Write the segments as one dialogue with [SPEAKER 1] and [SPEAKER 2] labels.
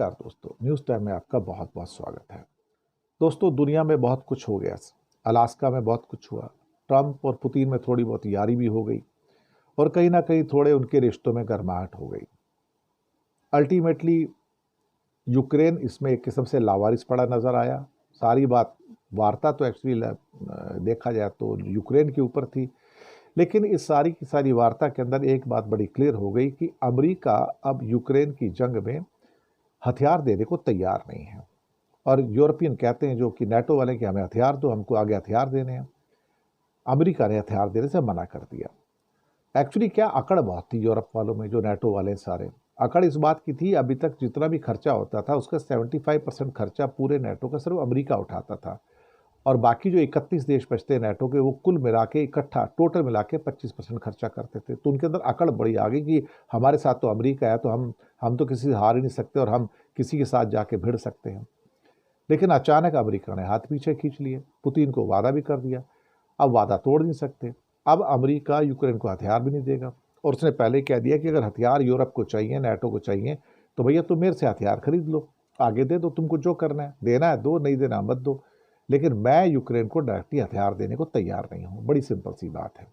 [SPEAKER 1] नमस्कार दोस्तों, news time में आपका बहुत बहुत स्वागत है। दोस्तों, दुनिया में बहुत कुछ हो गया। अलास्का में बहुत कुछ हुआ। ट्रंप और पुतिन में थोड़ी बहुत यारी भी हो गई और कहीं ना कहीं थोड़े उनके रिश्तों में गर्माहट हो गई। अल्टीमेटली यूक्रेन इसमें एक किस्म से लावारिस पड़ा नज़र आया। सारी बात वार्ता तो एक्चुअली देखा जाए तो यूक्रेन के ऊपर थी, लेकिन इस सारी की सारी वार्ता के अंदर एक बात बड़ी क्लियर हो गई कि अमेरिका अब यूक्रेन की जंग में हथियार देने को तैयार नहीं है। और यूरोपियन कहते हैं, जो कि नाटो वाले, कि हमें हथियार दो, हमको आगे हथियार देने हैं। अमेरिका ने हथियार देने से मना कर दिया। एक्चुअली क्या अकड़ बहुत थी यूरोप वालों में, जो नाटो वाले सारे अकड़ इस बात की थी, अभी तक जितना भी खर्चा होता था उसका 75% खर्चा पूरे नाटो का सिर्फ अमेरिका उठाता था, और बाकी जो 31 देश बचते हैं नाटो के, वो कुल मिला के इकट्ठा टोटल मिला के 25% खर्चा करते थे। तो उनके अंदर अकड़ बड़ी आ गई कि हमारे साथ तो अमेरिका है, तो हम तो किसी से हार ही नहीं सकते और हम किसी के साथ जाके भिड़ सकते हैं। लेकिन अचानक अमेरिका ने हाथ पीछे खींच लिए, पुतिन को वादा भी कर दिया, अब वादा तोड़ नहीं सकते। अब अमेरिका यूक्रेन को हथियार भी नहीं देगा, और उसने पहले कह दिया कि अगर हथियार यूरोप को चाहिए, नाटो को चाहिए, तो भैया तुम मेरे से हथियार खरीद लो, आगे दे दो, तुमको जो करना है, देना है दो, नहीं देना मत दो, लेकिन मैं यूक्रेन को डायरेक्टली हथियार देने को तैयार नहीं हूँ। बड़ी सिंपल सी बात है।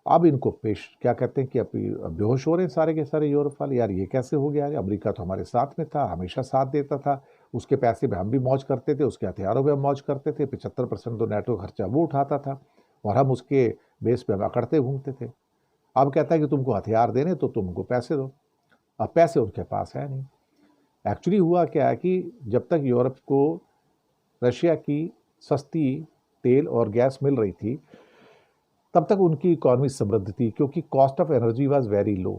[SPEAKER 1] अब इनको पेश क्या कहते हैं कि अभी बेहोश हो रहे हैं सारे के सारे यूरोप वाले। यार ये कैसे हो गया? अमेरिका तो हमारे साथ में था, हमेशा साथ देता था, उसके पैसे पे हम भी मौज करते थे, उसके हथियारों पे हम मौज करते थे, 75% तो नाटो खर्चा वो उठाता था और हम उसके बेस पे हम अकड़ते घूमते थे। अब कहता है कि तुमको हथियार देने तो तुमको पैसे दो। अब पैसे उनके पास है नहीं। एक्चुअली हुआ क्या है कि जब तक यूरोप को रशिया की सस्ती तेल और गैस मिल रही थी, तब तक उनकी इकॉनमी समृद्ध थी, क्योंकि cost of energy was very low.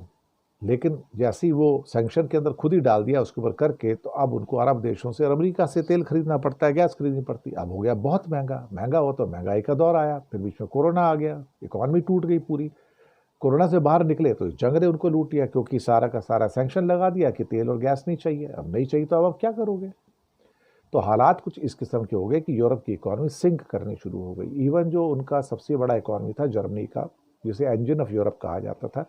[SPEAKER 1] लेकिन जैसे ही वो सैंक्शन के अंदर खुद ही डाल दिया उसके ऊपर करके, तो अब उनको अरब देशों से और अमेरिका से तेल खरीदना पड़ता है, गैस खरीदनी पड़ती। अब हो गया बहुत महंगा। महंगा हो तो महंगाई का दौर आया, फिर बीच में कोरोना आ गया, इकॉनमी टूट गई पूरी। कोरोना से बाहर निकले तो इस जंग ने उनको लूट लिया, क्योंकि सारा का सारा सैंक्शन लगा दिया कि तेल और गैस नहीं चाहिए। अब नहीं चाहिए तो अब क्या करोगे? तो हालात कुछ इस किस्म के हो गए कि यूरोप की इकॉनमी सिंक करनी शुरू हो गई। इवन जो उनका सबसे बड़ा इकॉनमी था जर्मनी का, जिसे इंजन ऑफ यूरोप कहा जाता था,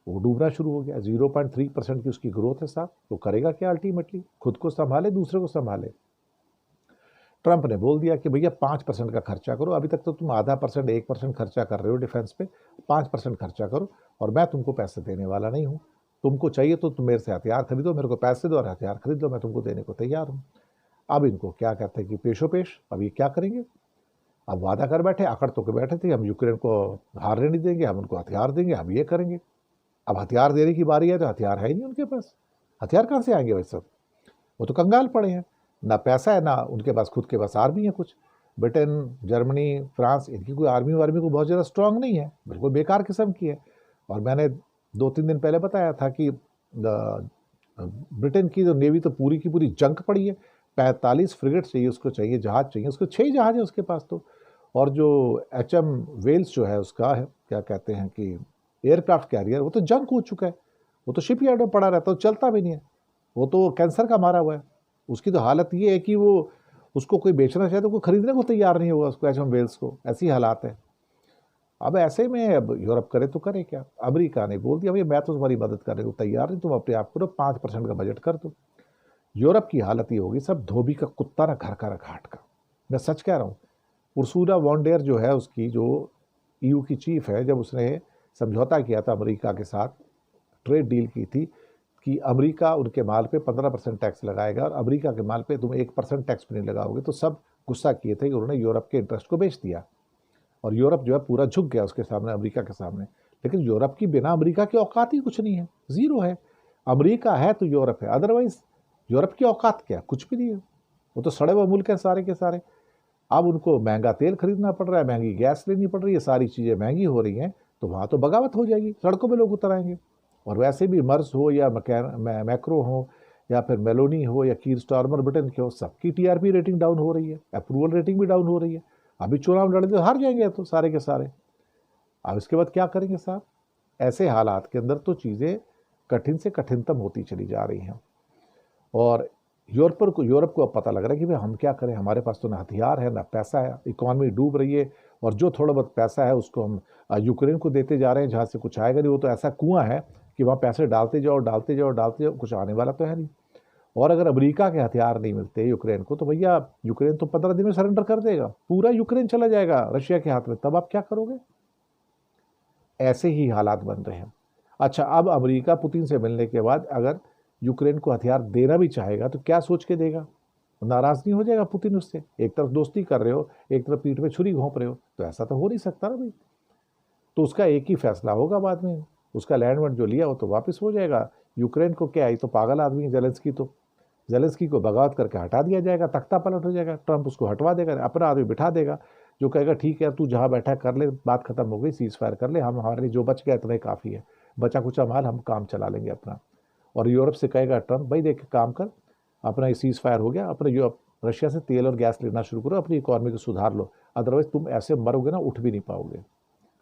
[SPEAKER 1] वो डूबना शुरू हो गया। 0.3% की उसकी ग्रोथ है साहब। तो करेगा क्या? अल्टीमेटली खुद को संभाले, दूसरे को संभाले। ट्रंप ने बोल दिया कि भैया 5% का खर्चा करो। अभी तक तो तुम आधा परसेंट 1% खर्चा कर रहे हो डिफेंस पे, 5% खर्चा करो और मैं तुमको पैसे देने वाला नहीं हूँ। तुमको चाहिए तो तुम मेरे से हथियार खरीदो, मेरे को पैसे दो और हथियार खरीद लो, मैं तुमको देने को तैयार हूँ। अब इनको क्या कहते हैं कि पेशो पेश, अब ये क्या करेंगे? अब वादा कर बैठे, अकड़ तो के बैठे थे, हम यूक्रेन को हारने नहीं देंगे, हम उनको हथियार देंगे, हम ये करेंगे। अब हथियार देने की बारी है तो हथियार है ही नहीं उनके पास। हथियार कहाँ से आएंगे भाई सब? वो तो कंगाल पड़े हैं, ना पैसा है, ना उनके पास खुद के पास आर्मी है कुछ। ब्रिटेन, जर्मनी, फ्रांस, इनकी कोई आर्मी वार्मी को बहुत ज़्यादा स्ट्रांग नहीं है, बिल्कुल बेकार किस्म की है। और मैंने 2-3 दिन पहले बताया था कि ब्रिटेन की जो नेवी तो पूरी की पूरी जंग पड़ी है। 45 फ्रिगेट चाहिए उसको, चाहिए जहाज चाहिए उसको, 6 जहाज है उसके पास तो। और जो HM वेल्स जो है उसका है, क्या कहते हैं कि एयरक्राफ्ट कैरियर, वो तो जंग हो चुका है, वो तो शिपयार्ड में पड़ा रहता है, चलता भी नहीं है, वो तो कैंसर का मारा हुआ है। उसकी तो हालत ये है कि वो, उसको कोई बेचना चाहे तो कोई खरीदने को तैयार नहीं होगा उसको, HM वेल्स को। ऐसी हालात है। अब ऐसे में अब यूरोप करे तो करे क्या? अमेरिका ने बोल दिया भैया मैं तो तुम्हारी मदद करने को तैयार नहीं, तुम अपने आप को 5% का बजट कर दो। यूरोप की हालत ये होगी सब, धोबी का कुत्ता ना घर का ना घाट का। मैं सच कह रहा हूँ। उर्सुला वॉन डेर जो है, उसकी जो EU की चीफ है, जब उसने समझौता किया था अमेरिका के साथ, ट्रेड डील की थी कि अमेरिका उनके माल पे 15% टैक्स लगाएगा और अमेरिका के माल पे तुम 1% टैक्स भी नहीं लगाओगे, तो सब गुस्सा किए थे कि उन्होंने यूरोप के इंटरेस्ट को बेच दिया और यूरोप जो है पूरा झुक गया उसके सामने, अमेरिका के सामने। लेकिन यूरोप की बिना अमेरिका की औकात ही कुछ नहीं है, जीरो है। अमेरिका है तो यूरोप है, अदरवाइज यूरोप की औकात क्या? कुछ भी नहीं है। वो तो सड़े हुए मुल्क हैं सारे के सारे। अब उनको महंगा तेल खरीदना पड़ रहा है, महंगी गैस लेनी पड़ रही है, सारी चीज़ें महंगी हो रही हैं, तो वहाँ तो बगावत हो जाएगी, सड़कों पे लोग उतर आएंगे। और वैसे भी मर्स हो या मैक्रो हो या फिर मेलोनी हो या कीर स्टारमर ब्रिटेन के हो, सबकी TRP रेटिंग डाउन हो रही है, अप्रूवल रेटिंग भी डाउन हो रही है। अभी चुनाव लड़े तो हार जाएंगे तो सारे के सारे। अब इसके बाद क्या करेंगे साहब? ऐसे हालात के अंदर तो चीज़ें कठिन से कठिनतम होती चली जा रही हैं। और यूरोप को अब पता लग रहा है कि भाई हम क्या करें, हमारे पास तो ना हथियार है ना पैसा है, इकॉनमी डूब रही है, और जो थोड़ा बहुत पैसा है उसको हम यूक्रेन को देते जा रहे हैं, जहाँ से कुछ आएगा नहीं। वो तो ऐसा कुआं है कि वहाँ पैसे डालते जाओ डालते जाओ डालते जाओ, कुछ आने वाला तो है नहीं। और अगर अमेरिका के हथियार नहीं मिलते यूक्रेन को तो भैया यूक्रेन तो 15 दिन में सरेंडर कर देगा, पूरा यूक्रेन चला जाएगा रशिया के हाथ में, तब आप क्या करोगे? ऐसे ही हालात बन रहे हैं। अच्छा, अब अमेरिका पुतिन से मिलने के बाद अगर यूक्रेन को हथियार देना भी चाहेगा तो क्या सोच के देगा? नाराज नहीं हो जाएगा पुतिन उससे? एक तरफ दोस्ती कर रहे हो, एक तरफ पीठ में छुरी घोंप रहे हो, तो ऐसा तो हो नहीं सकता ना भाई। तो उसका एक ही फैसला होगा बाद में, उसका लैंड जो लिया वो तो वापस हो जाएगा। यूक्रेन को क्या, आई तो पागल आदमी है जेलेंस्की, तो जेलेंस्की को बगावत करके हटा दिया जाएगा, तख्ता पलट हो जाएगा, ट्रंप उसको हटवा देगा, अपना आदमी बिठा देगा जो कहेगा ठीक है तू जहाँ बैठा कर ले, बात खत्म हो गई, सीज फायर कर ले, हम हमारे लिए जो बच गया इतना ही काफ़ी है, बचा कुचा माल हम काम चला लेंगे अपना। और यूरोप से कहेगा ट्रंप भाई देख काम कर, अपना ये सीज फायर हो गया, अपने यूरोप रशिया से तेल और गैस लेना शुरू करो, अपनी इकॉनमी को सुधार लो, अदरवाइज तुम ऐसे मरोगे ना, उठ भी नहीं पाओगे,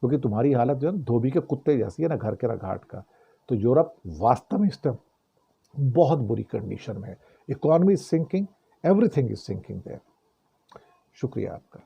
[SPEAKER 1] क्योंकि तुम्हारी हालत जो है ना धोबी के कुत्ते जैसी है, ना घर के ना घाट का। तो यूरोप वास्तव में इस टाइम बहुत बुरी कंडीशन में है, economy is sinking, everything is sinking there. शुक्रिया आपका।